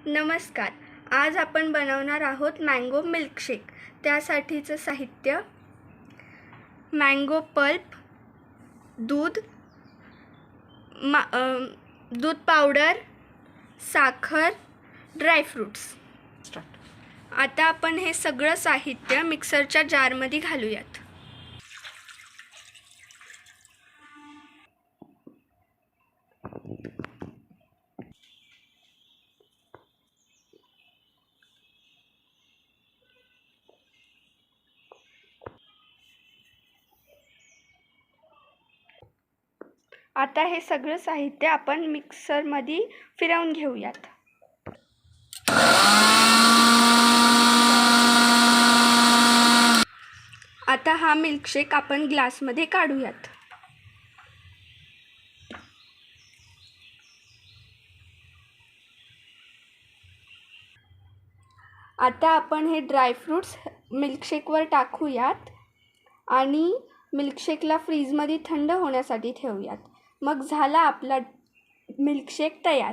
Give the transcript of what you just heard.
नमस्कार. आज आपण बनवणार आहोत मँगो मिल्कशेक. त्यासाठीचं साहित्य: मँगो पल्प, दूध दूध पावडर, साखर, ड्रायफ्रूट्स. आता आपण हे सगळं साहित्य मिक्सरच्या जारमध्ये घालूयात. आता हे सगळं साहित्य आपण मिक्सरमध्ये फिरवून घेऊयात. आता हा मिल्कशेक आपण ग्लासमध्ये काढूयात. आता आपण हे ड्रायफ्रूट्स मिल्कशेकवर टाकूयात आणि मिल्कशेकला फ्रीजमध्ये थंड होण्यासाठी ठेवूयात. मग झाला आपला मिल्कशेक तयार.